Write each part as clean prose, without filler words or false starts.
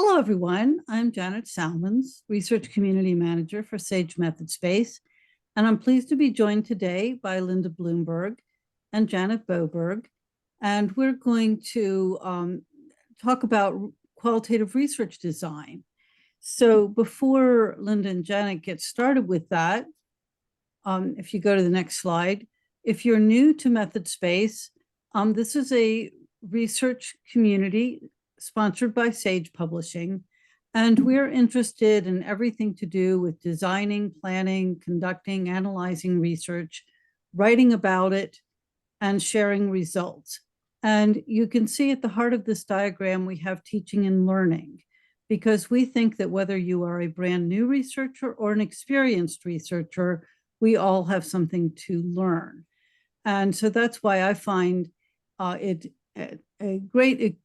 Hello, everyone. I'm Janet Salmons, Research Community Manager for Sage Method Space, and I'm pleased to be joined today by Linda Bloomberg and Janet Boberg, and we're going to talk about qualitative research design. So before Linda and Janet get started with that, if you go to the next slide, if you're new to Method Space, this is a research community sponsored by Sage Publishing, and we're interested in everything to do with designing, planning, conducting, analyzing research, writing about it, and sharing results. And you can see at the heart of this diagram, we have teaching and learning, because we think that whether you are a brand new researcher or an experienced researcher, we all have something to learn. And so that's why I find it a great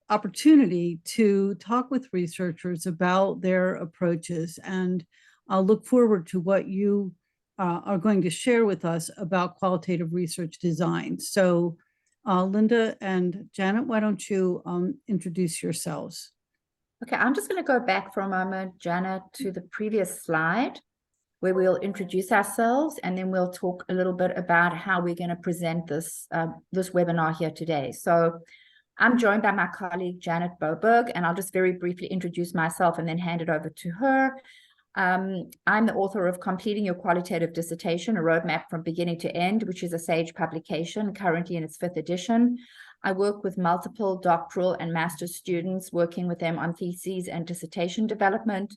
opportunity to talk with researchers about their approaches. And I'll look forward to what you are going to share with us about qualitative research design. So Linda and Janet, why don't you introduce yourselves? Okay, I'm just going to go back for a moment, Janet, to the previous slide where we'll introduce ourselves, and then we'll talk a little bit about how we're going to present this webinar here today. So I'm joined by my colleague, Janet Boberg, and I'll just very briefly introduce myself and then hand it over to her. I'm the author of Completing Your Qualitative Dissertation, a Roadmap from Beginning to End, which is a Sage publication, currently in its 5th edition. I work with multiple doctoral and master's students, working with them on theses and dissertation development.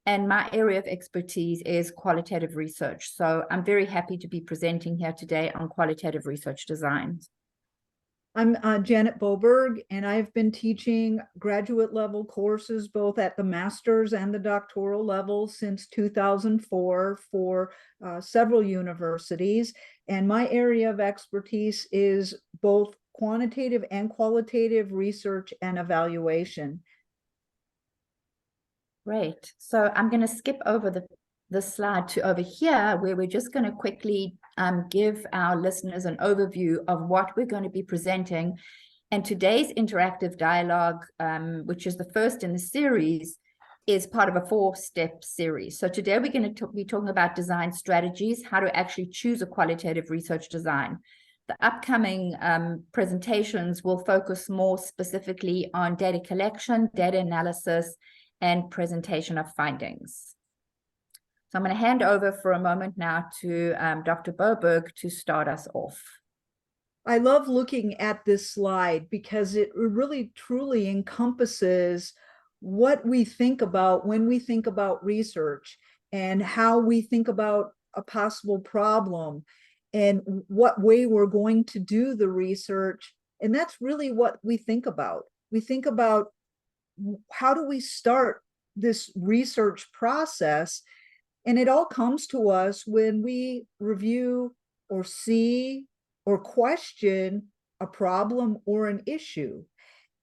And my area of expertise is qualitative research. So I'm very happy to be presenting here today on qualitative research design. I'm Janet Boberg, and I've been teaching graduate level courses both at the master's and the doctoral level since 2004 for several universities. And my area of expertise is both quantitative and qualitative research and evaluation. Great. So I'm going to skip over the slide to over here, where we're just going to quickly give our listeners an overview of what we're going to be presenting. And today's interactive dialogue, which is the first in the series, is part of a 4-step series. So today we're going to be talking about design strategies, how to actually choose a qualitative research design. The upcoming presentations will focus more specifically on data collection, data analysis, and presentation of findings. So I'm going to hand over for a moment now to Dr. Boberg to start us off. I love looking at this slide because it really truly encompasses what we think about when we think about research and how we think about a possible problem and what way we're going to do the research. And that's really what we think about. We think about how do we start this research process? And it all comes to us when we review or see or question a problem or an issue.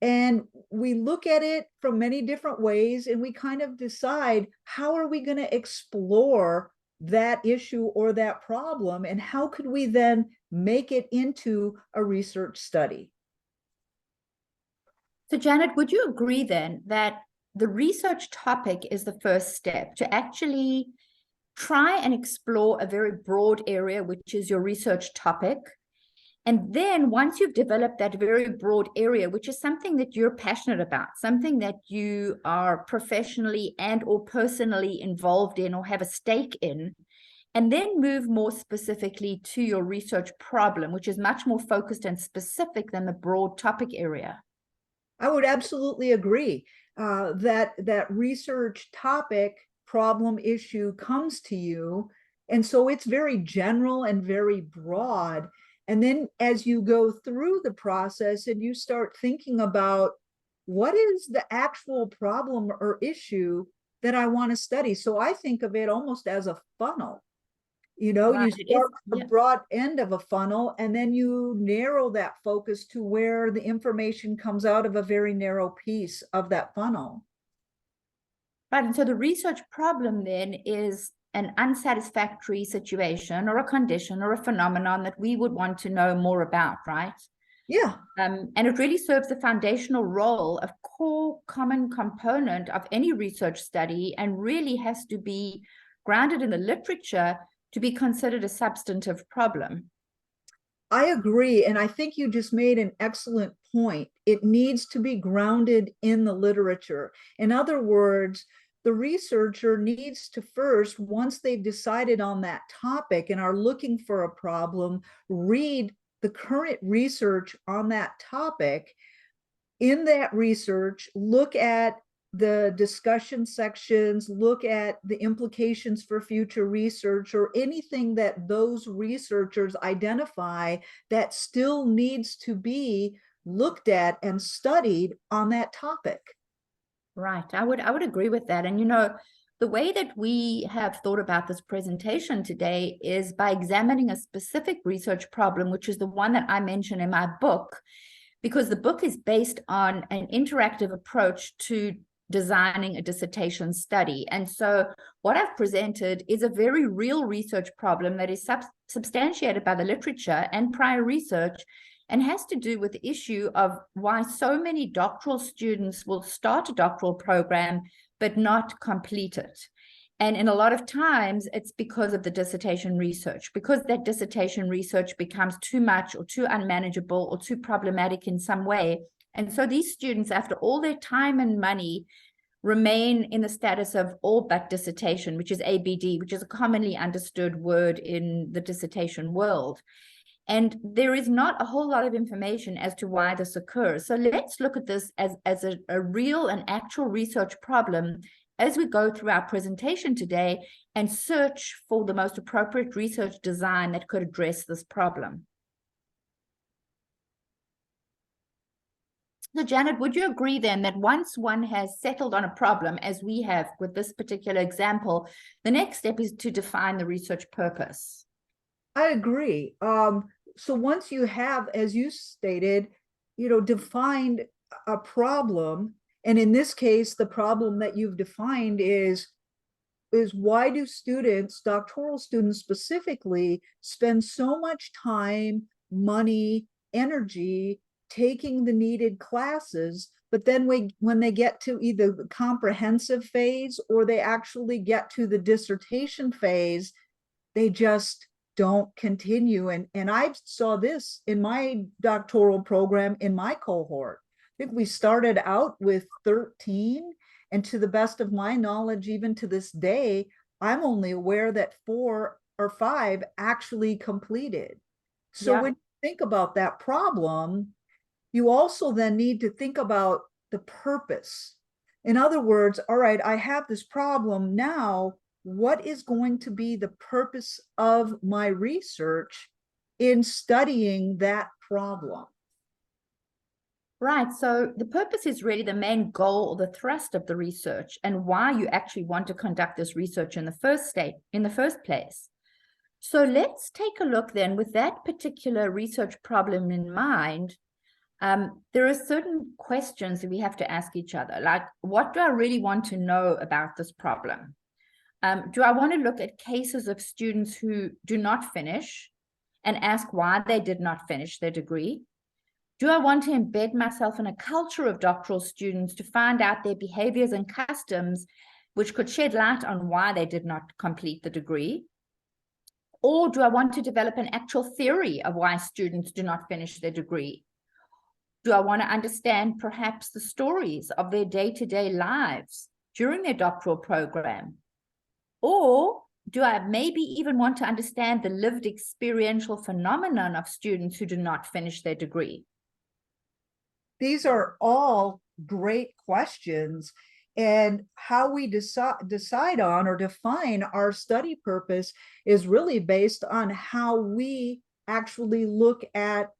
And we look at it from many different ways, and we kind of decide, how are we going to explore that issue or that problem? And how could we then make it into a research study? So Janet, would you agree then that the research topic is the first step to actually try and explore a very broad area, which is your research topic? And then once you've developed that very broad area, which is something that you're passionate about, something that you are professionally and or personally involved in or have a stake in, and then move more specifically to your research problem, which is much more focused and specific than the broad topic area. I would absolutely agree that research topic, problem, issue comes to you. And so it's very general and very broad. And then as you go through the process and you start thinking about what is the actual problem or issue that I want to study. So I think of it almost as a funnel. You know, Right, you start the broad end of a funnel, and then you narrow that focus to where the information comes out of a very narrow piece of that funnel. Right, and so the research problem then is an unsatisfactory situation or a condition or a phenomenon that we would want to know more about, right? Yeah. And it really serves the foundational role, of core common component of any research study, and really has to be grounded in the literature to be considered a substantive problem. I agree. And I think you just made an excellent point. It needs to be grounded in the literature. In other words, the researcher needs to first, once they've decided on that topic and are looking for a problem, read the current research on that topic. In that research, look at the discussion sections, look at the implications for future research, or anything that those researchers identify that still needs to be looked at and studied on that topic. Right. I would agree with that. And, you know, the way that we have thought about this presentation today is by examining a specific research problem, which is the one that I mentioned in my book, because the book is based on an interactive approach to designing a dissertation study. And so what I've presented is a very real research problem that is substantiated by the literature and prior research, and has to do with the issue of why so many doctoral students will start a doctoral program but not complete it. And in a lot of times, it's because of the dissertation research, because that dissertation research becomes too much or too unmanageable or too problematic in some way. And so these students, after all their time and money, remain in the status of all but dissertation, which is ABD, which is a commonly understood word in the dissertation world. And there is not a whole lot of information as to why this occurs. So let's look at this as a real and actual research problem as we go through our presentation today and search for the most appropriate research design that could address this problem. So Janet, would you agree then that once one has settled on a problem, as we have with this particular example, the next step is to define the research purpose? I agree. So once you have, as you stated, defined a problem, and in this case, the problem that you've defined is why do students, doctoral students specifically, spend so much time, money, energy taking the needed classes, but then when they get to either the comprehensive phase or they actually get to the dissertation phase, they just don't continue. And I saw this in my doctoral program in my cohort. I think we started out with 13, and to the best of my knowledge, even to this day, I'm only aware that 4 or 5 actually completed. So Yeah. when you think about that problem, you also then need to think about the purpose. In other words, all right, I have this problem now. What is going to be the purpose of my research in studying that problem? Right. So the purpose is really the main goal or the thrust of the research, and why you actually want to conduct this research in the first place. So let's take a look then with that particular research problem in mind. There are certain questions that we have to ask each other, like, what do I really want to know about this problem? Do I want to look at cases of students who do not finish and ask why they did not finish their degree? Do I want to embed myself in a culture of doctoral students to find out their behaviors and customs, which could shed light on why they did not complete the degree? Or do I want to develop an actual theory of why students do not finish their degree? Do I want to understand perhaps the stories of their day-to-day lives during their doctoral program? Or do I maybe even want to understand the lived experiential phenomenon of students who do not finish their degree? These are all great questions. And how we decide on or define our study purpose is really based on how we actually look at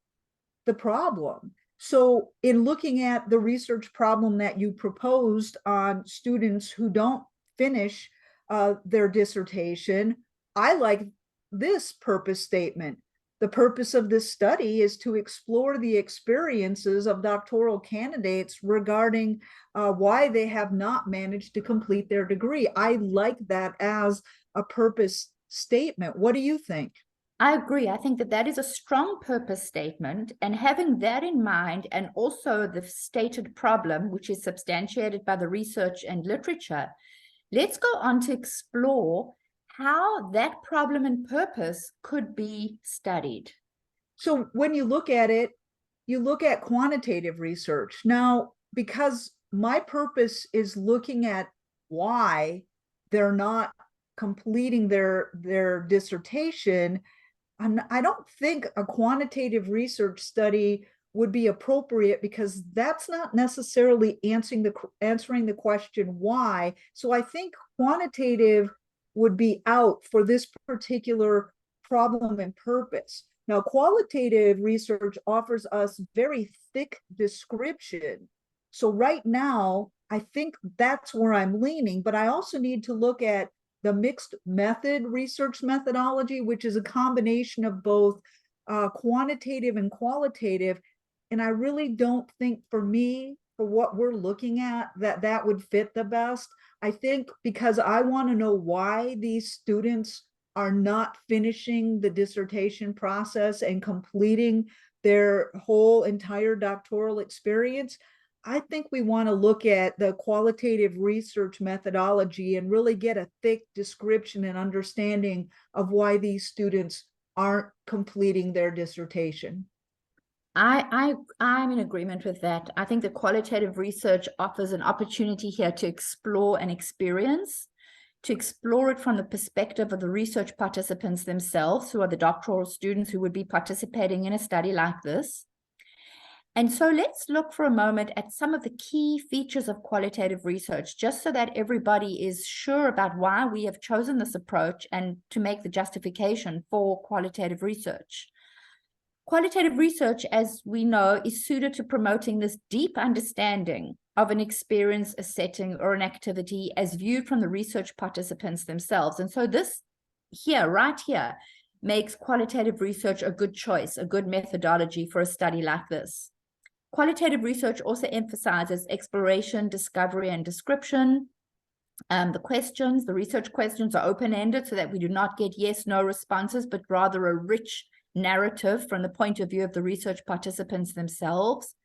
the problem. So in looking at the research problem that you proposed on students who don't finish their dissertation, I like this purpose statement. The purpose of this study is to explore the experiences of doctoral candidates regarding why they have not managed to complete their degree. I like that as a purpose statement. What do you think? I agree. I think that that is a strong purpose statement, and having that in mind, and also the stated problem, which is substantiated by the research and literature, let's go on to explore how that problem and purpose could be studied. So when you look at it, you look at quantitative research. Now, because my purpose is looking at why they're not completing their dissertation, I don't think a quantitative research study would be appropriate, because that's not necessarily answering the question why. So I think quantitative would be out for this particular problem and purpose. Now, qualitative research offers us very thick description. So right now, I think that's where I'm leaning, but I also need to look at the mixed method research methodology, which is a combination of both quantitative and qualitative. And I really don't think, for me, for what we're looking at, that would fit the best. I think because I want to know why these students are not finishing the dissertation process and completing their whole entire doctoral experience, I think we want to look at the qualitative research methodology and really get a thick description and understanding of why these students aren't completing their dissertation. I'm in agreement with that. I think the qualitative research offers an opportunity here to explore an experience, to explore it from the perspective of the research participants themselves, who are the doctoral students who would be participating in a study like this. And so let's look for a moment at some of the key features of qualitative research, just so that everybody is sure about why we have chosen this approach and to make the justification for qualitative research. Qualitative research, as we know, is suited to promoting this deep understanding of an experience, a setting, or an activity as viewed from the research participants themselves. And so this here, right here, makes qualitative research a good choice, a good methodology for a study like this. Qualitative research also emphasizes exploration, discovery, and description. The research questions are open-ended so that we do not get yes, no responses, but rather a rich narrative from the point of view of the research participants themselves.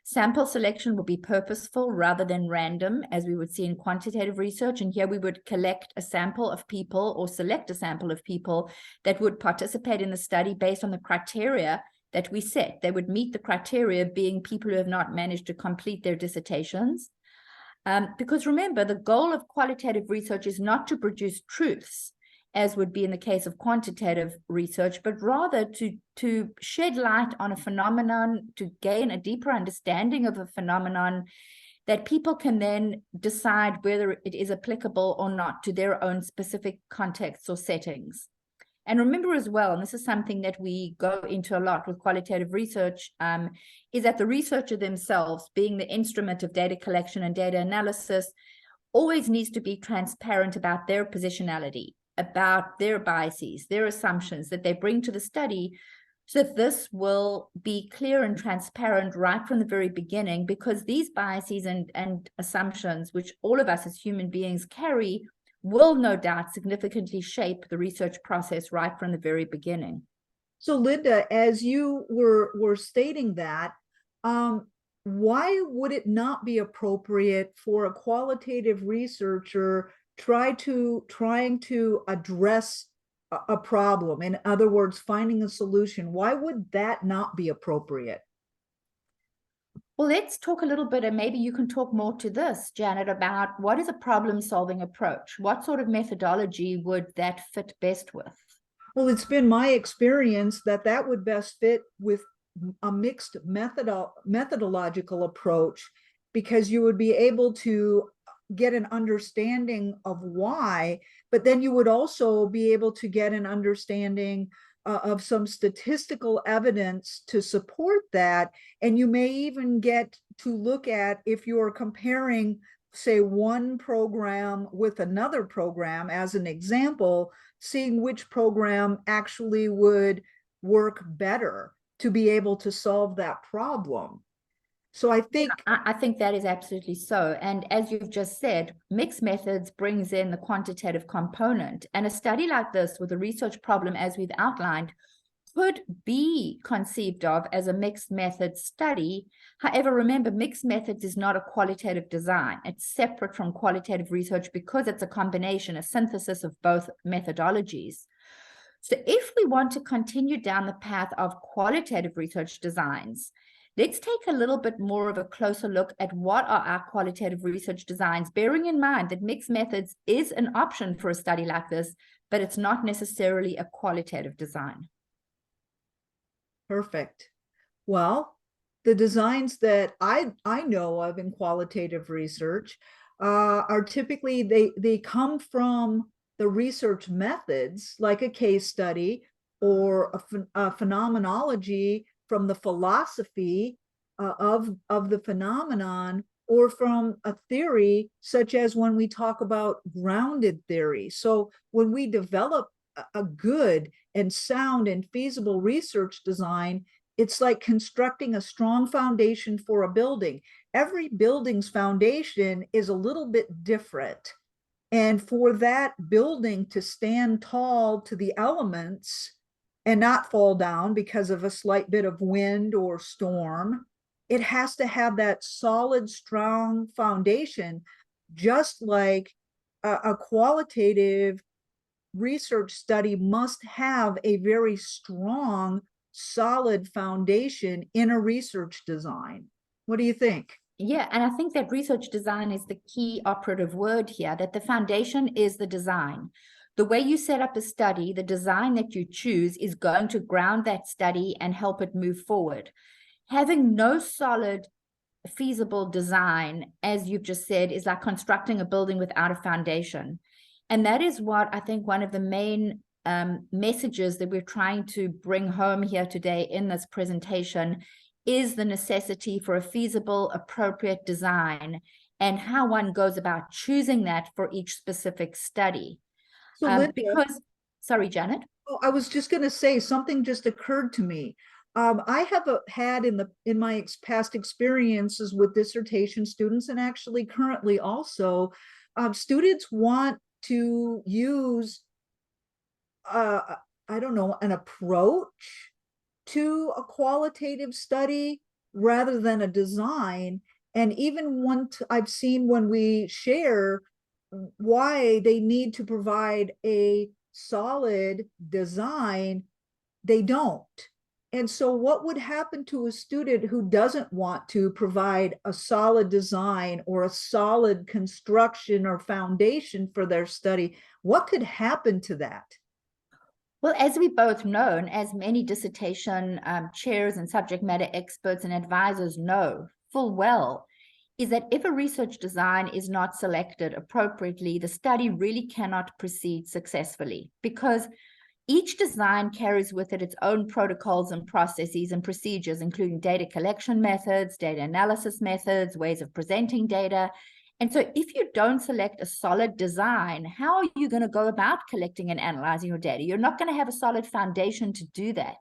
Sample selection will be purposeful rather than random, as we would see in quantitative research. And here we would collect a sample of people, or select a sample of people that would participate in the study based on the criteria that we set. They would meet the criteria, being people who have not managed to complete their dissertations. Because remember, the goal of qualitative research is not to produce truths, as would be in the case of quantitative research, but rather to shed light on a phenomenon, to gain a deeper understanding of a phenomenon that people can then decide whether it is applicable or not to their own specific contexts or settings. And remember as well, and this is something that we go into a lot with qualitative research, is that the researcher themselves, being the instrument of data collection and data analysis, always needs to be transparent about their positionality, about their biases, their assumptions that they bring to the study, so that this will be clear and transparent right from the very beginning, because these biases and assumptions, which all of us as human beings carry, will no doubt significantly shape the research process right from the very beginning. So Linda, as you were stating that, why would it not be appropriate for a qualitative researcher trying to address a problem? In other words, finding a solution. Why would that not be appropriate? Well, let's talk a little bit, and maybe you can talk more to this, Janet, about what is a problem-solving approach? What sort of methodology would that fit best with? Well, it's been my experience that would best fit with a mixed methodological approach, because you would be able to get an understanding of why, but then you would also be able to get an understanding of some statistical evidence to support that. And you may even get to look at, if you're comparing, say, one program with another program, as an example, seeing which program actually would work better to be able to solve that problem. So I think, I think that is absolutely so. And as you've just said, mixed methods brings in the quantitative component. And a study like this with a research problem, as we've outlined, could be conceived of as a mixed method study. However, remember, mixed methods is not a qualitative design. It's separate from qualitative research because it's a combination, a synthesis of both methodologies. So if we want to continue down the path of qualitative research designs, let's take a little bit more of a closer look at what are our qualitative research designs, bearing in mind that mixed methods is an option for a study like this, but it's not necessarily a qualitative design. perfect. Well, the designs that I know of in qualitative research are typically, they come from the research methods, like a case study or a phenomenology from the philosophy of the phenomenon, or from a theory, such as when we talk about grounded theory. So when we develop a good and sound and feasible research design, it's like constructing a strong foundation for a building. Every building's foundation is a little bit different. And for that building to stand tall to the elements and not fall down because of a slight bit of wind or storm, it has to have that solid, strong foundation, just like a qualitative research study must have a very strong, solid foundation in a research design. What do you think? Yeah, and I think that research design is the key operative word here, that the foundation is the design. The way you set up a study, the design that you choose is going to ground that study and help it move forward. Having no solid, feasible design, as you've just said, is like constructing a building without a foundation. And that is what I think one of the main messages that we're trying to bring home here today in this presentation is the necessity for a feasible, appropriate design and how one goes about choosing that for each specific study. So Linda, Because, sorry, Janet. oh, I was just going to say, something just occurred to me. I have had in my past experiences with dissertation students, and actually currently also, students want to use I don't know, an approach to a qualitative study rather than a design. And even I've seen when we share why they need to provide a solid design, they don't. And so what would happen to a student who doesn't want to provide a solid design or a solid construction or foundation for their study? What could happen to that? Well, as we both know, and as many dissertation chairs and subject matter experts and advisors know full well, is that if a research design is not selected appropriately, the study really cannot proceed successfully, because each design carries with it its own protocols and processes and procedures, including data collection methods, data analysis methods, ways of presenting data. And so if you don't select a solid design, how are you going to go about collecting and analyzing your data? You're not going to have a solid foundation to do that.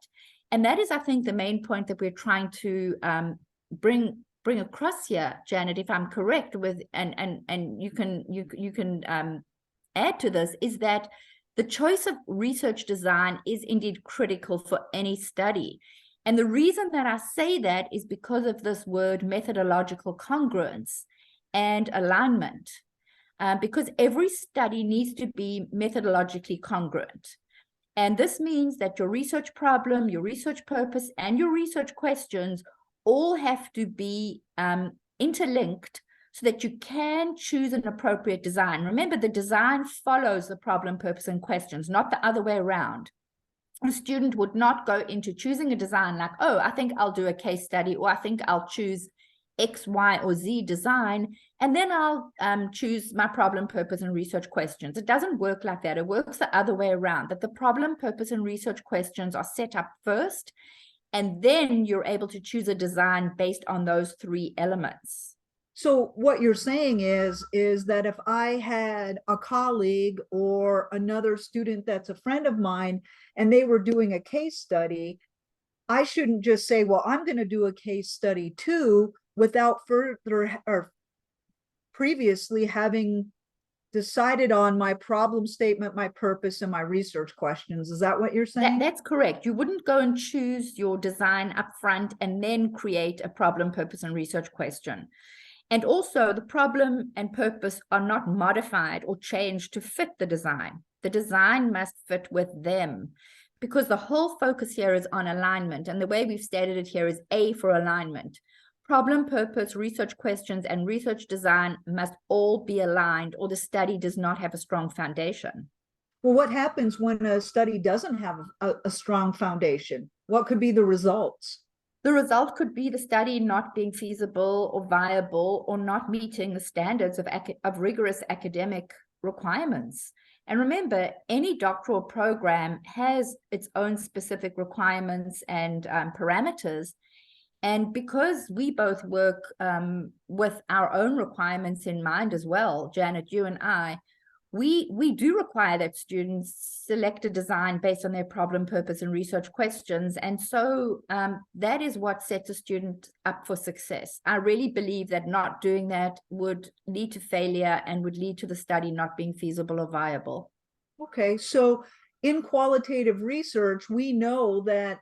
And that is, I think, the main point that we're trying to bring across here, Janet, if I'm correct, with and you can add to this, is that the choice of research design is indeed critical for any study. And the reason that I say that is because of this word methodological congruence and alignment, because every study needs to be methodologically congruent. And this means that your research problem, your research purpose, and your research questions all have to be interlinked so that you can choose an appropriate design. Remember, the design follows the problem, purpose, and questions, not the other way around. A student would not go into choosing a design like, oh, I think I'll do a case study, or I think I'll choose X, Y, or Z design, and then I'll choose my problem, purpose, and research questions. It doesn't work like that. It works the other way around, that the problem, purpose, and research questions are set up first, and then you're able to choose a design based on those three elements. So what you're saying is that if I had a colleague or another student that's a friend of mine and they were doing a case study, I shouldn't just say, well, I'm going to do a case study too, without further or previously having decided on my problem statement, my purpose, and my research questions. Is that what you're saying? That's correct. You wouldn't go and choose your design up front and then create a problem, purpose, and research question. And also, the problem and purpose are not modified or changed to fit the design. The design must fit with them, because the whole focus here is on alignment. And the way we've stated it here is A for alignment. Problem, purpose, research questions, and research design must all be aligned, or the study does not have a strong foundation. Well, what happens when a study doesn't have a strong foundation? What could be the results? The result could be the study not being feasible or viable, or not meeting the standards of rigorous academic requirements. And remember, any doctoral program has its own specific requirements and parameters. And because we both work with our own requirements in mind as well, Janet, you and I, we do require that students select a design based on their problem, purpose, and research questions. And so that is what sets a student up for success. I really believe that not doing that would lead to failure and would lead to the study not being feasible or viable. Okay, so in qualitative research, we know that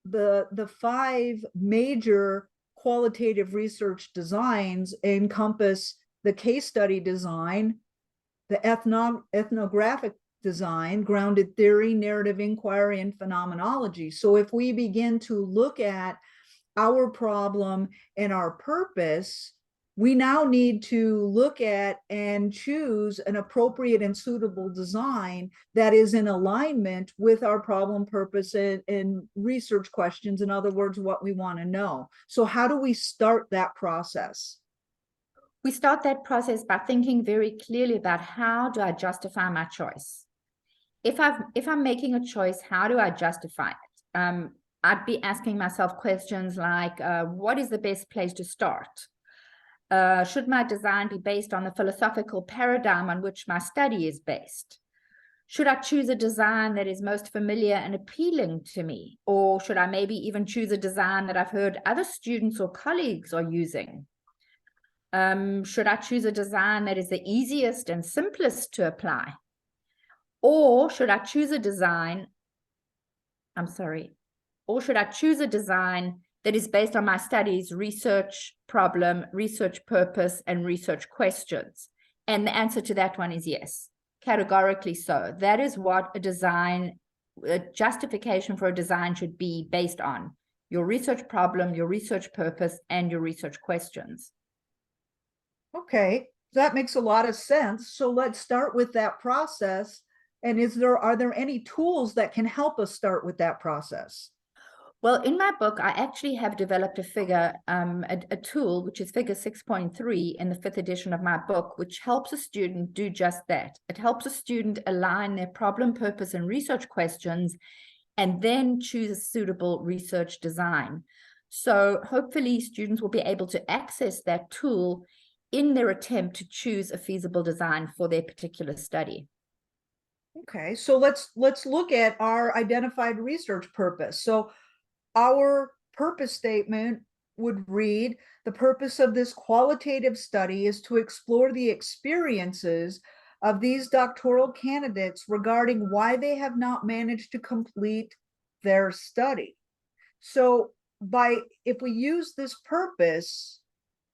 the 5 major qualitative research designs encompass the case study design, the ethnographic design, grounded theory, narrative inquiry, and phenomenology. So if we begin to look at our problem and our purpose, we now need to look at and choose an appropriate and suitable design that is in alignment with our problem, purpose, and research questions. In other words, what we want to know. So how do we start that process? We start that process by thinking very clearly about, how do I justify my choice? If I'm making a choice, how do I justify it? I'd be asking myself questions like, what is the best place to start? Should my design be based on the philosophical paradigm on which my study is based? Should I choose a design that is most familiar and appealing to me? Or should I maybe even choose a design that I've heard other students or colleagues are using? Should I choose a design that is the easiest and simplest to apply? Or should I choose a design, that is based on my studies, research problem, research purpose, and research questions? And the answer to that one is yes, categorically so. That is what a justification for a design should be based on: your research problem, your research purpose, and your research questions. Okay, that makes a lot of sense. So let's start with that process. And are there any tools that can help us start with that process? Well, in my book, I actually have developed a tool, which is figure 6.3 in the 5th edition of my book, which helps a student do just that. It helps a student align their problem, purpose, and research questions, and then choose a suitable research design. So hopefully students will be able to access that tool in their attempt to choose a feasible design for their particular study. Okay, so let's look at our identified research purpose. So our purpose statement would read, the purpose of this qualitative study is to explore the experiences of these doctoral candidates regarding why they have not managed to complete their study. So if we use this purpose,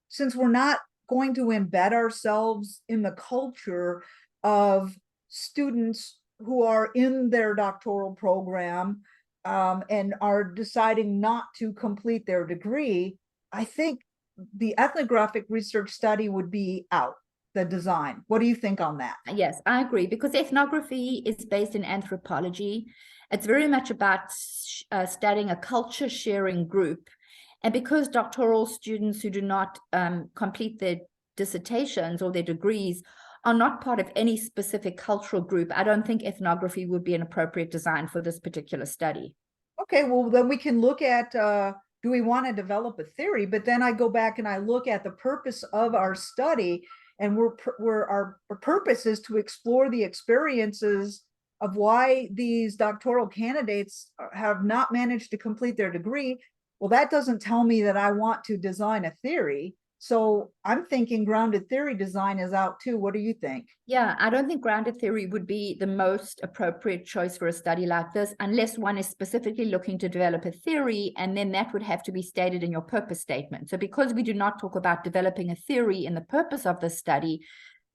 since we're not going to embed ourselves in the culture of students who are in their doctoral program and are deciding not to complete their degree, I think the ethnographic research study would be out, the design. What do you think on that? Yes, I agree, because ethnography is based in anthropology. It's very much about studying a culture sharing group. And because doctoral students who do not complete their dissertations or their degrees are not part of any specific cultural group, I don't think ethnography would be an appropriate design for this particular study. Okay, well, then we can look at, do we want to develop a theory? But then I go back and I look at the purpose of our study, and our purpose is to explore the experiences of why these doctoral candidates have not managed to complete their degree. Well, that doesn't tell me that I want to design a theory. So I'm thinking grounded theory design is out too. What do you think? Yeah, I don't think grounded theory would be the most appropriate choice for a study like this, unless one is specifically looking to develop a theory, and then that would have to be stated in your purpose statement. So because we do not talk about developing a theory in the purpose of the study,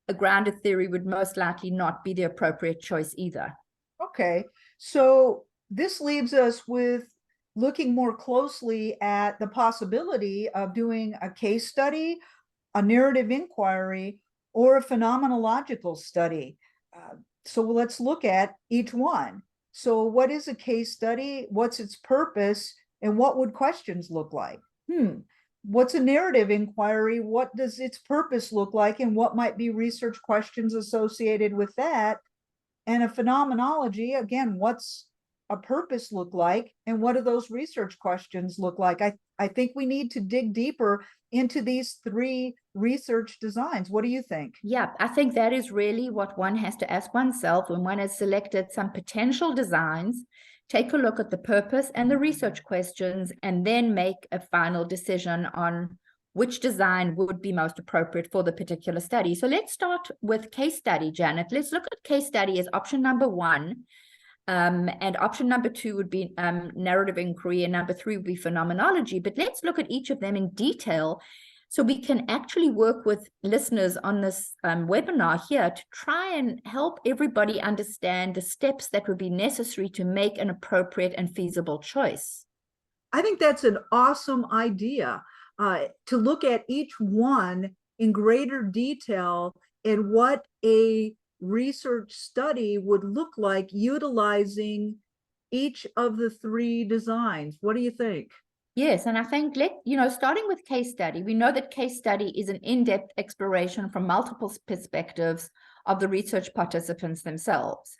a grounded theory would most likely not be the appropriate choice either. Okay, so this leaves us with looking more closely at the possibility of doing a case study, a narrative inquiry, or a phenomenological study. So let's look at each one. So what is a case study? What's its purpose? And what would questions look like? What's a narrative inquiry? What does its purpose look like? And what might be research questions associated with that? And a phenomenology, again, what's a purpose look like? And what do those research questions look like? I think we need to dig deeper into these three research designs. What do you think? Yeah, I think that is really what one has to ask oneself when one has selected some potential designs. Take a look at the purpose and the research questions, and then make a final decision on which design would be most appropriate for the particular study. So let's start with case study, Janet. Let's look at case study as option number one. And option number two would be narrative inquiry, and number three would be phenomenology. But let's look at each of them in detail, so we can actually work with listeners on this webinar here to try and help everybody understand the steps that would be necessary to make an appropriate and feasible choice. I think that's an awesome idea, to look at each one in greater detail and what a research study would look like utilizing each of the three designs. What do you think? Yes, and I think starting with case study, we know that case study is an in-depth exploration from multiple perspectives of the research participants themselves.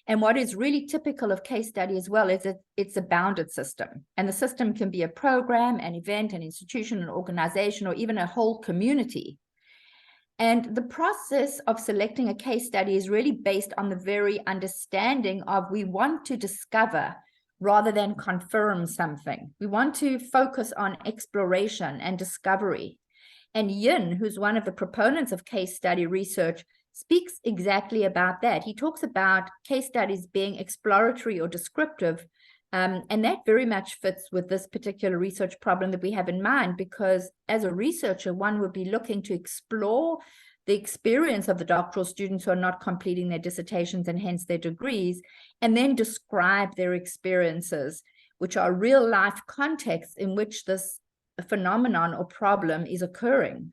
And what is really typical of case study as well is that it's a bounded system. And the system can be a program, an event, an institution, an organization, or even a whole community. And the process of selecting a case study is really based on the very understanding of we want to discover rather than confirm something. We want to focus on exploration and discovery. And Yin, who's one of the proponents of case study research, speaks exactly about that. He talks about case studies being exploratory or descriptive, and that very much fits with this particular research problem that we have in mind, because as a researcher, one would be looking to explore the experience of the doctoral students who are not completing their dissertations and hence their degrees, and then describe their experiences, which are real life contexts in which this phenomenon or problem is occurring.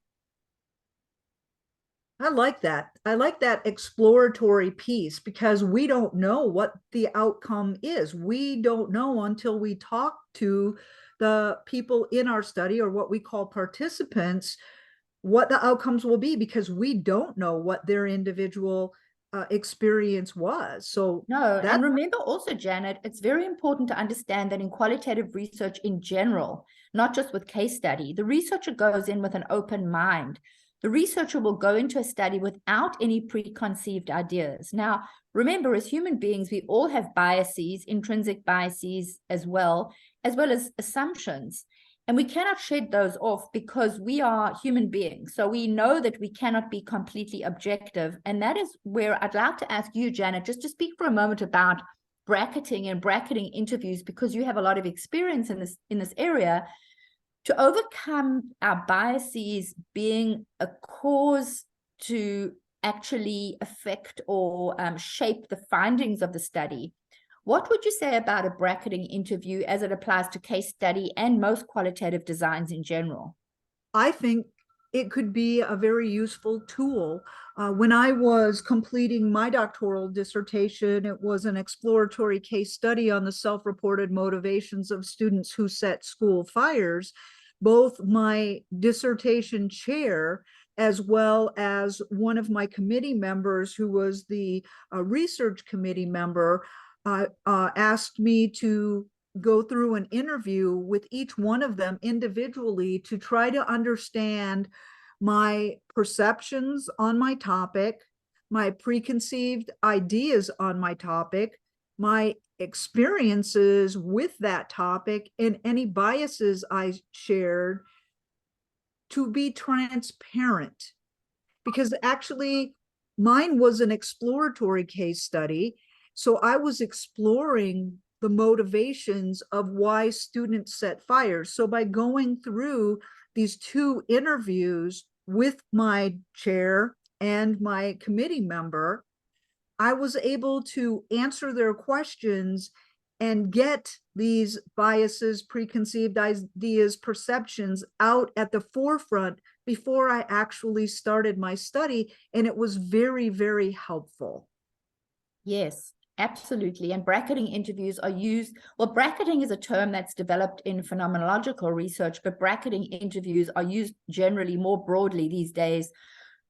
I like that. I like that exploratory piece, because we don't know what the outcome is. We don't know until we talk to the people in our study, or what we call participants, what the outcomes will be, because we don't know what their individual experience was. So no, and remember also, Janet, it's very important to understand that in qualitative research in general, not just with case study, the researcher goes in with an open mind. The researcher will go into a study without any preconceived ideas. Now, remember, as human beings, we all have biases, intrinsic biases as well as assumptions. And we cannot shed those off because we are human beings. So we know that we cannot be completely objective. And that is where I'd like to ask you, Janet, just to speak for a moment about bracketing and bracketing interviews, because you have a lot of experience in this area. To overcome our biases being a cause to actually affect or shape the findings of the study, what would you say about a bracketing interview as it applies to case study and most qualitative designs in general? I think it could be a very useful tool. When I was completing my doctoral dissertation, it was an exploratory case study on the self-reported motivations of students who set school fires. Both my dissertation chair, as well as one of my committee members, who was the research committee member, asked me to go through an interview with each one of them individually to try to understand my perceptions on my topic, my preconceived ideas on my topic, my experiences with that topic and any biases I shared to be transparent. Because actually, mine was an exploratory case study. So I was exploring the motivations of why students set fires. So by going through these 2 interviews with my chair and my committee member, I was able to answer their questions and get these biases, preconceived ideas, perceptions out at the forefront before I actually started my study. And it was very, very helpful. Yes, absolutely. And bracketing interviews are used. Well, bracketing is a term that's developed in phenomenological research, but bracketing interviews are used generally more broadly these days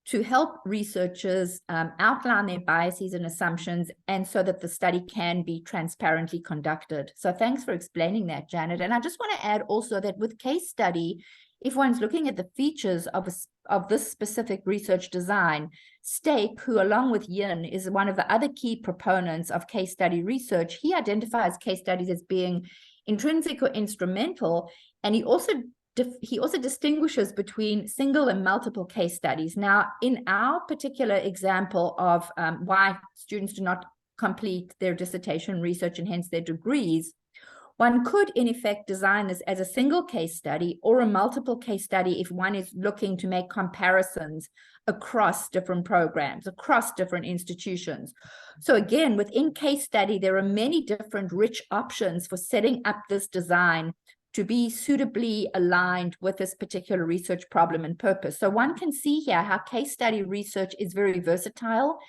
to help researchers outline their biases and assumptions, and so that the study can be transparently conducted. So thanks for explaining that, Janet. And I just want to add also that with case study, if one's looking at the features of this specific research design, Stake, who along with Yin is one of the other key proponents of case study research, he identifies case studies as being intrinsic or instrumental, and he also distinguishes between single and multiple case studies. Now, in our particular example of why students do not complete their dissertation research and hence their degrees, one could, in effect, design this as a single case study or a multiple case study if one is looking to make comparisons across different programs, across different institutions. So again, within case study, there are many different rich options for setting up this design to be suitably aligned with this particular research problem and purpose. So one can see here how case study research is very versatile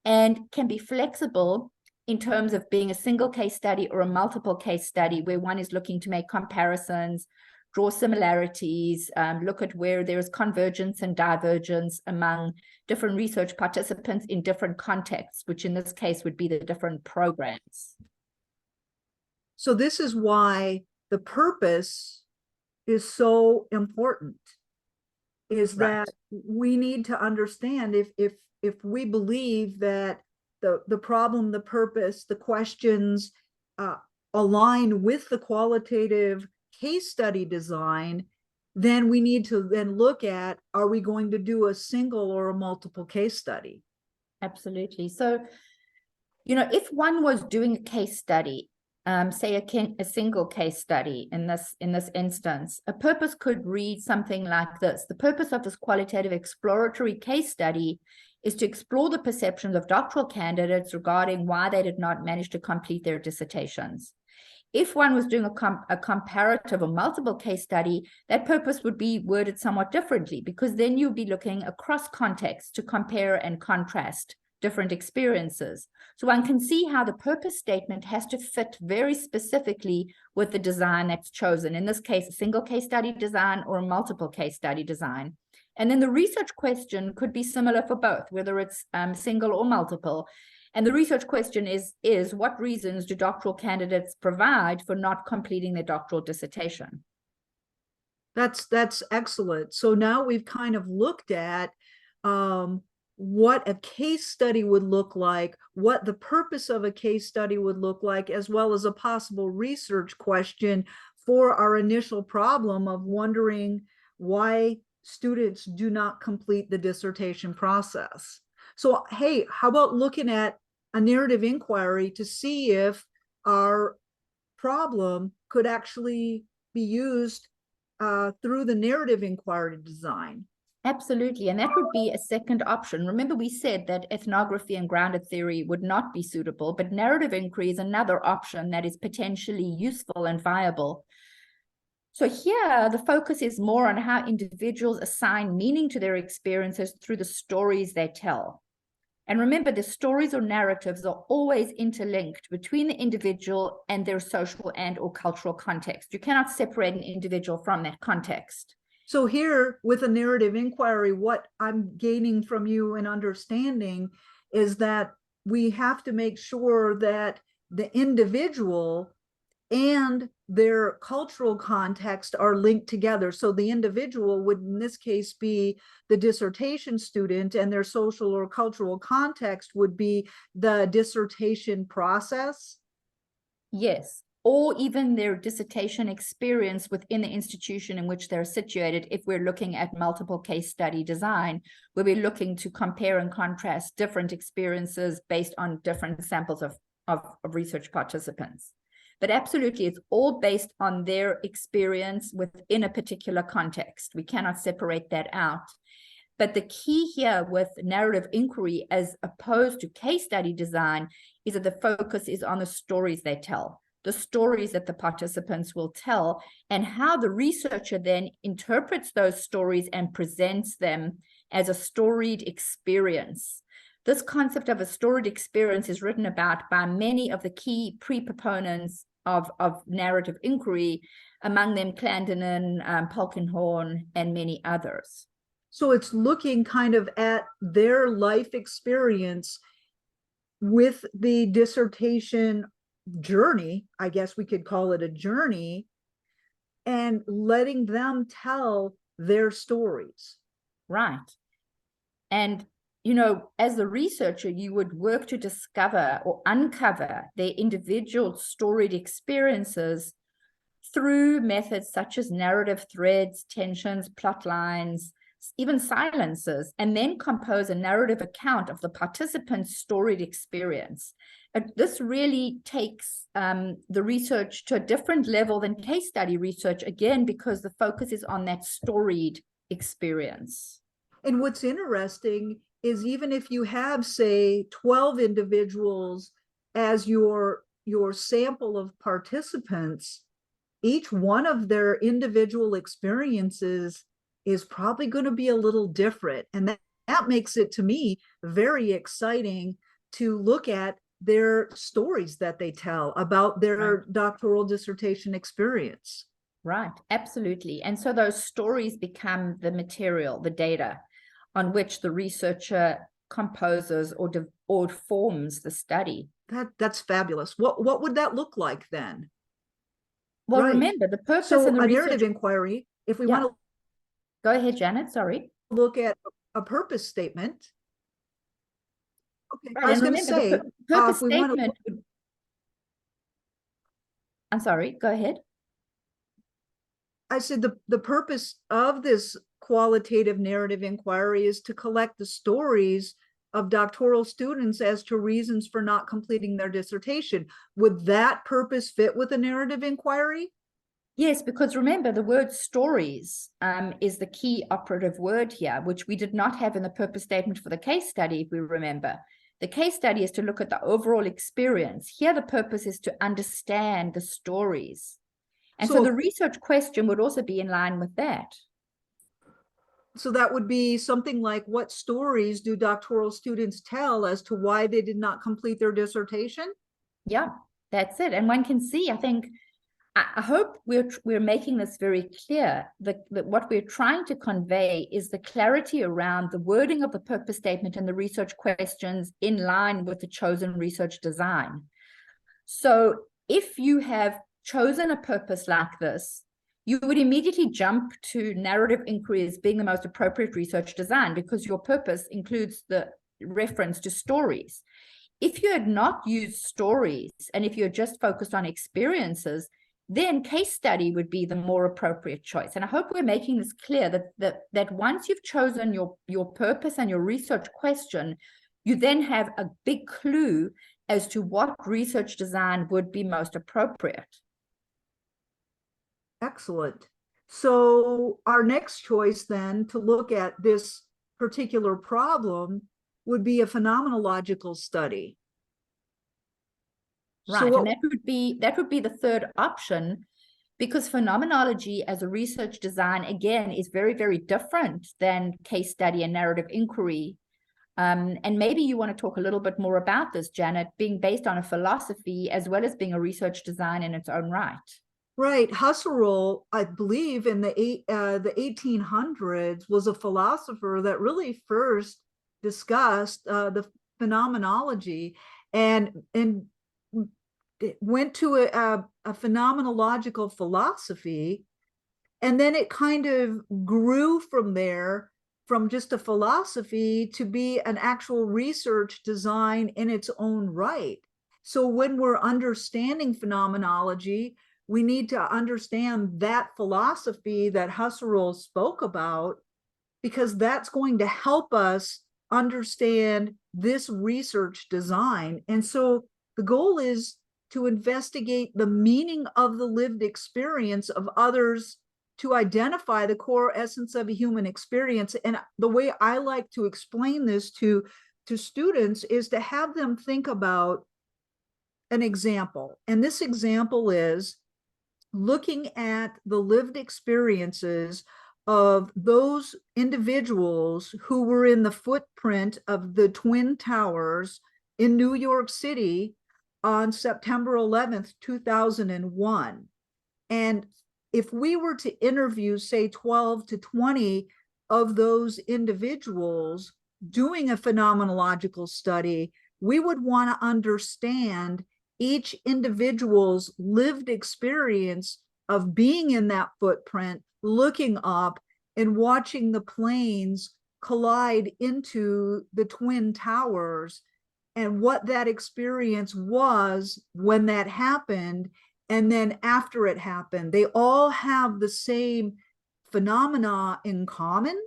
and can be flexible in terms of being a single case study or a multiple case study where one is looking to make comparisons, draw similarities, look at where there's convergence and divergence among different research participants in different contexts, which in this case would be the different programs. So this is why the purpose is so important, is that we need to understand if we believe that the problem, the purpose, the questions align with the qualitative case study design, then we need to then look at, are we going to do a single or a multiple case study? Absolutely. So, if one was doing a case study, say a single case study in this instance, a purpose could read something like this. The purpose of this qualitative exploratory case study is to explore the perceptions of doctoral candidates regarding why they did not manage to complete their dissertations. If one was doing a comparative or multiple case study, that purpose would be worded somewhat differently, because then you'll be looking across contexts to compare and contrast different experiences. So one can see how the purpose statement has to fit very specifically with the design that's chosen. In this case, a single case study design or a multiple case study design. And then the research question could be similar for both, whether it's single or multiple. And the research question is what reasons do doctoral candidates provide for not completing their doctoral dissertation? That's excellent. So now we've kind of looked at what a case study would look like, what the purpose of a case study would look like, as well as a possible research question for our initial problem of wondering why students do not complete the dissertation process. So, hey, how about looking at a narrative inquiry to see if our problem could actually be used through the narrative inquiry design? Absolutely. And that would be a second option. Remember, we said that ethnography and grounded theory would not be suitable, but narrative inquiry is another option that is potentially useful and viable. So here, the focus is more on how individuals assign meaning to their experiences through the stories they tell. And remember, the stories or narratives are always interlinked between the individual and their social and or cultural context. You cannot separate an individual from that context. So here, with a narrative inquiry, what I'm gaining from you and understanding is that we have to make sure that the individual and their cultural context are linked together. So the individual would, in this case, be the dissertation student, and their social or cultural context would be the dissertation process. Yes, or even their dissertation experience within the institution in which they're situated, if we're looking at multiple case study design, where we're looking to compare and contrast different experiences based on different samples of research participants. But absolutely, it's all based on their experience within a particular context. We cannot separate that out. But the key here with narrative inquiry, as opposed to case study design, is that the focus is on the stories they tell, the stories that the participants will tell, and how the researcher then interprets those stories and presents them as a storied experience. This concept of a storied experience is written about by many of the key pre-proponents of narrative inquiry, among them Clandinin, Polkinghorne, and many others. So it's looking kind of at their life experience with the dissertation journey, I guess we could call it a journey, and letting them tell their stories. Right. And, you know, as the researcher, you would work to discover or uncover their individual storied experiences through methods such as narrative threads, tensions, plot lines, even silences, and then compose a narrative account of the participant's storied experience. This really takes the research to a different level than case study research, again, because the focus is on that storied experience. And what's interesting is even if you have, say, 12 individuals as your sample of participants, each one of their individual experiences is probably going to be a little different. And that makes it, to me, very exciting to look at their stories that they tell about their doctoral dissertation experience. Right, absolutely. And so those stories become the material, the data on which the researcher composes or forms the study. That's fabulous. What would that look like then? Well, remember the purpose of the narrative inquiry, if we want to go ahead, Janet, sorry. Look at a purpose statement. Okay, Right, I was going to say, purpose statement I'm sorry, go ahead. I said the purpose of this qualitative narrative inquiry is to collect the stories of doctoral students as to reasons for not completing their dissertation. Would that purpose fit with a narrative inquiry? Yes, because remember, the word stories is the key operative word here, which we did not have in the purpose statement for the case study, if we remember. The case study is to look at the overall experience. Here, the purpose is to understand the stories. And so the research question would also be in line with that. So that would be something like, what stories do doctoral students tell as to why they did not complete their dissertation? Yeah, that's it. And one can see, I hope we're making this very clear, that what we're trying to convey is the clarity around the wording of the purpose statement and the research questions in line with the chosen research design. So if you have chosen a purpose like this, you would immediately jump to narrative inquiry as being the most appropriate research design, because your purpose includes the reference to stories. If you had not used stories, and if you're just focused on experiences, then case study would be the more appropriate choice. And I hope we're making this clear that once you've chosen your purpose and your research question, you then have a big clue as to what research design would be most appropriate. Excellent. So our next choice then to look at this particular problem would be a phenomenological study. Right, so and that would be the third option, because phenomenology as a research design, again, is very, very different than case study and narrative inquiry. And maybe you want to talk a little bit more about this, Janet, being based on a philosophy as well as being a research design in its own right. Right. Husserl, I believe in the 1800s, was a philosopher that really first discussed the phenomenology and went to a phenomenological philosophy, and then it kind of grew from there, from just a philosophy to be an actual research design in its own right. So when we're understanding phenomenology, we need to understand that philosophy that Husserl spoke about, because that's going to help us understand this research design. And so the goal is to investigate the meaning of the lived experience of others, to identify the core essence of a human experience. And the way I like to explain this to students is to have them think about an example. And this example is looking at the lived experiences of those individuals who were in the footprint of the Twin Towers in New York City on September 11th, 2001. And if we were to interview, say, 12 to 20 of those individuals doing a phenomenological study, we would want to understand each individual's lived experience of being in that footprint, looking up and watching the planes collide into the Twin Towers, and what that experience was when that happened, and then after it happened. They all have the same phenomena in common,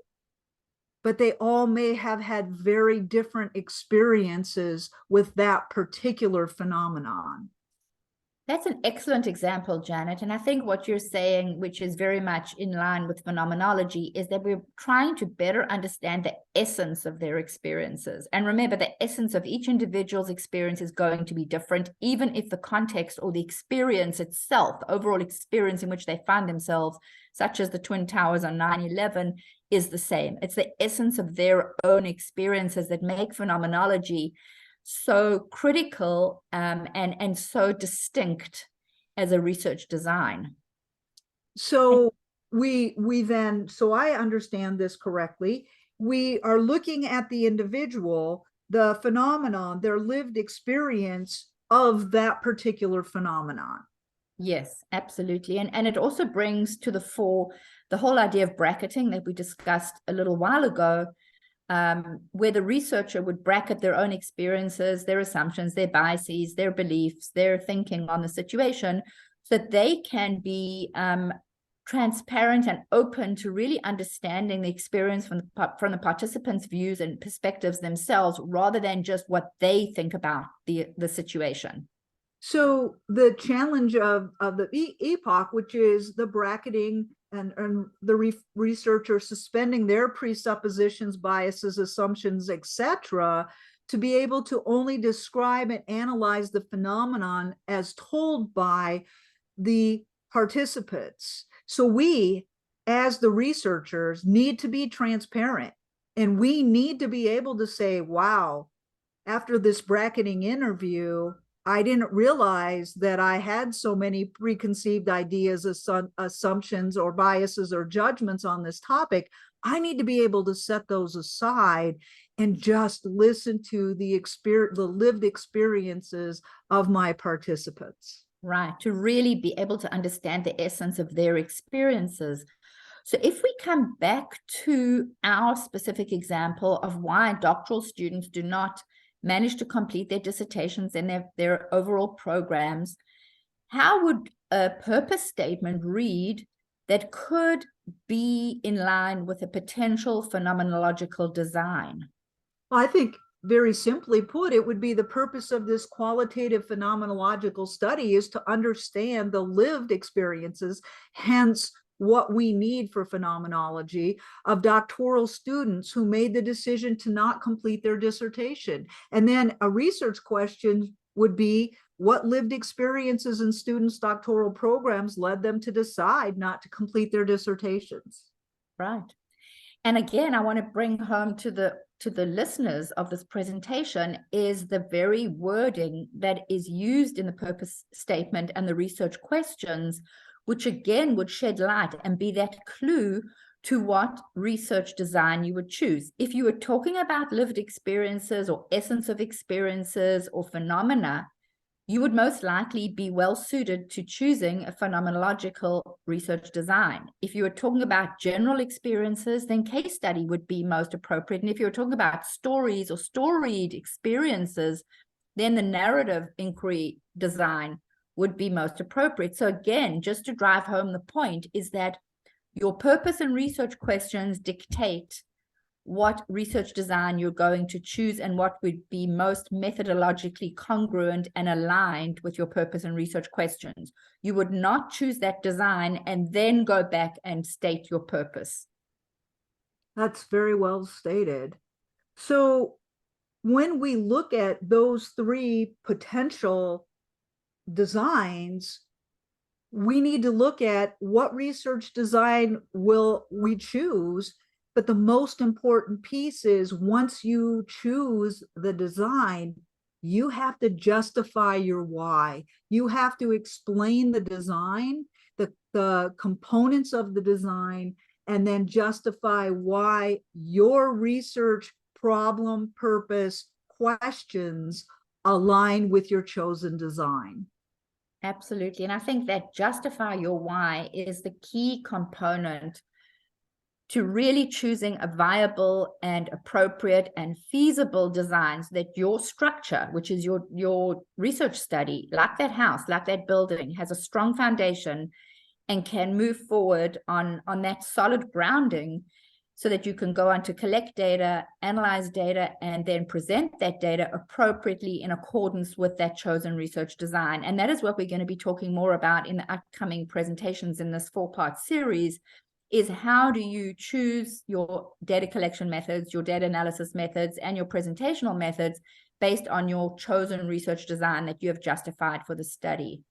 but they all may have had very different experiences with that particular phenomenon. That's an excellent example, Janet. And I think what you're saying, which is very much in line with phenomenology, is that we're trying to better understand the essence of their experiences. And remember, the essence of each individual's experience is going to be different, even if the context or the experience itself, the overall experience in which they find themselves, such as the Twin Towers on 9/11, is the same. It's the essence of their own experiences that make phenomenology so critical and so distinct as a research design. So we then, so I understand this correctly, we are looking at the individual, the phenomenon, their lived experience of that particular phenomenon. Yes, absolutely. And it also brings to the fore the whole idea of bracketing that we discussed a little while ago, where the researcher would bracket their own experiences, their assumptions, their biases, their beliefs, their thinking on the situation, so that they can be transparent and open to really understanding the experience from the participants' views and perspectives themselves, rather than just what they think about the situation. So the challenge of the epoch, which is the bracketing and the researcher suspending their presuppositions, biases, assumptions, etc., to be able to only describe and analyze the phenomenon as told by the participants. So we, as the researchers, need to be transparent, and we need to be able to say, wow, after this bracketing interview, I didn't realize that I had so many preconceived ideas, assumptions, or biases or judgments on this topic. I need to be able to set those aside and just listen to the lived experiences of my participants. Right, to really be able to understand the essence of their experiences. So if we come back to our specific example of why doctoral students do not manage to complete their dissertations and their overall programs, how would a purpose statement read that could be in line with a potential phenomenological design? Well, I think very simply put, it would be the purpose of this qualitative phenomenological study is to understand the lived experiences, hence what we need for phenomenology, of doctoral students who made the decision to not complete their dissertation. And then a research question would be, what lived experiences in students' doctoral programs led them to decide not to complete their dissertations? Right. And again, I want to bring home to the listeners of this presentation is the very wording that is used in the purpose statement and the research questions, which again would shed light and be that clue to what research design you would choose. If you were talking about lived experiences or essence of experiences or phenomena, you would most likely be well suited to choosing a phenomenological research design. If you were talking about general experiences, then case study would be most appropriate. And if you were talking about stories or storied experiences, then the narrative inquiry design would be most appropriate. So again, just to drive home the point is that your purpose and research questions dictate what research design you're going to choose and what would be most methodologically congruent and aligned with your purpose and research questions. You would not choose that design and then go back and state your purpose. That's very well stated. So when we look at those three potential designs, we need to look at what research design will we choose. But the most important piece is once you choose the design, you have to justify your why. You have to explain the design, the components of the design, and then justify why your research problem, purpose, questions align with your chosen design. Absolutely. And I think that justify your why is the key component to really choosing a viable and appropriate and feasible designs that your structure, which is your research study, like that house, like that building, has a strong foundation and can move forward on that solid grounding so that you can go on to collect data, analyze data, and then present that data appropriately in accordance with that chosen research design. And that is what we're going to be talking more about in the upcoming presentations in this 4-part series, is how do you choose your data collection methods, your data analysis methods, and your presentational methods based on your chosen research design that you have justified for the study.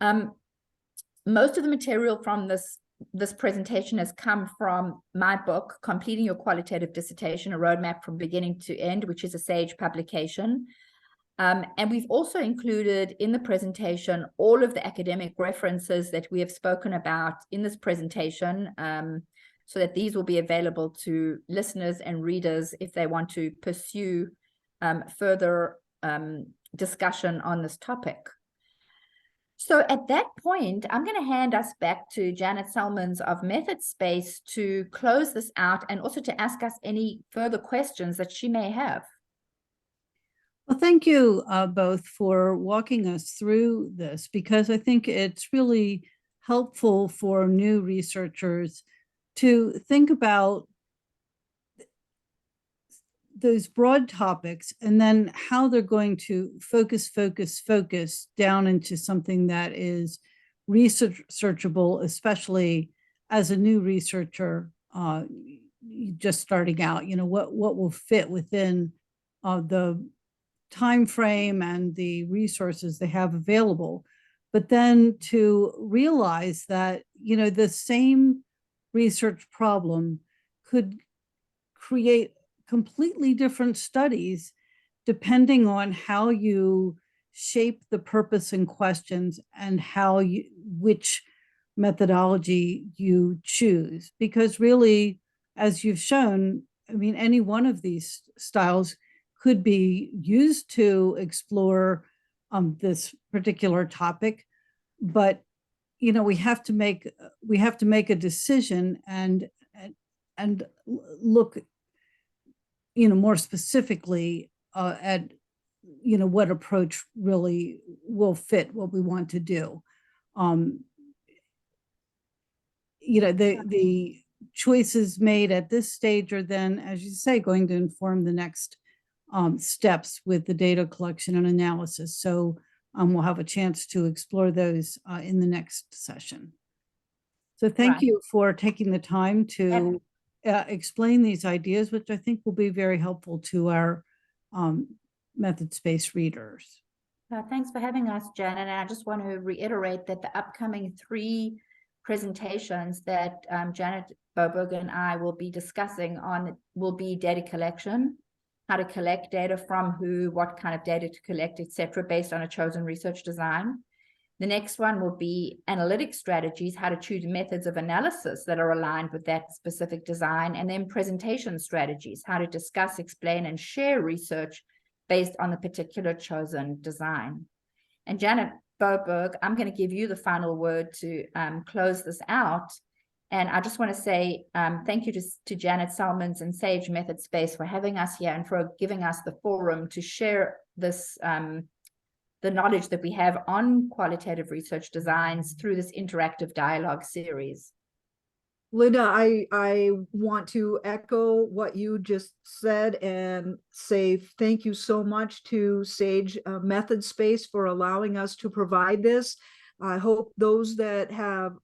Most of the material from this presentation has come from my book, Completing Your Qualitative Dissertation, A Roadmap from Beginning to End, which is a SAGE publication. And we've also included in the presentation all of the academic references that we have spoken about in this presentation, so that these will be available to listeners and readers if they want to pursue further discussion on this topic. So at that point, I'm going to hand us back to Janet Salmons of MethodSpace to close this out and also to ask us any further questions that she may have. Well, thank you both for walking us through this, because I think it's really helpful for new researchers to think about those broad topics and then how they're going to focus down into something that is researchable, especially as a new researcher just starting out. You know, what will fit within the time frame and the resources they have available, but then to realize that, you know, the same research problem could create completely different studies depending on how you shape the purpose and questions and which methodology you choose. Because really, as you've shown, I mean, any one of these styles could be used to explore this particular topic, but you know, we have to make a decision and look, you know, more specifically at, you know, what approach really will fit what we want to do. You know, the choices made at this stage are then, as you say, going to inform the next steps with the data collection and analysis. So we'll have a chance to explore those in the next session. So thank you for taking the time to explain these ideas, which I think will be very helpful to our MethodSpace readers. Thanks for having us, Janet. And I just want to reiterate that the upcoming 3 presentations that Janet Boberg and I will be discussing on will be data collection, how to collect data from who, what kind of data to collect, etc., based on a chosen research design. The next one will be analytic strategies, how to choose methods of analysis that are aligned with that specific design, and then presentation strategies, how to discuss, explain, and share research based on the particular chosen design. And Janet Boberg, I'm going to give you the final word to close this out. And I just want to say thank you to Janet Salmons and Sage Method Space for having us here and for giving us the forum to share this, the knowledge that we have on qualitative research designs through this interactive dialogue series. Linda, I want to echo what you just said and say thank you so much to Sage Method Space for allowing us to provide this. I hope those that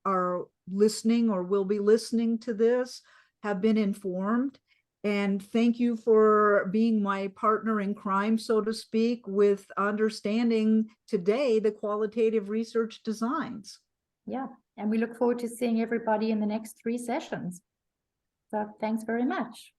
are listening or will be listening to this have been informed. And thank you for being my partner in crime, so to speak, with understanding today the qualitative research designs. Yeah, and we look forward to seeing everybody in the next 3 sessions. So thanks very much.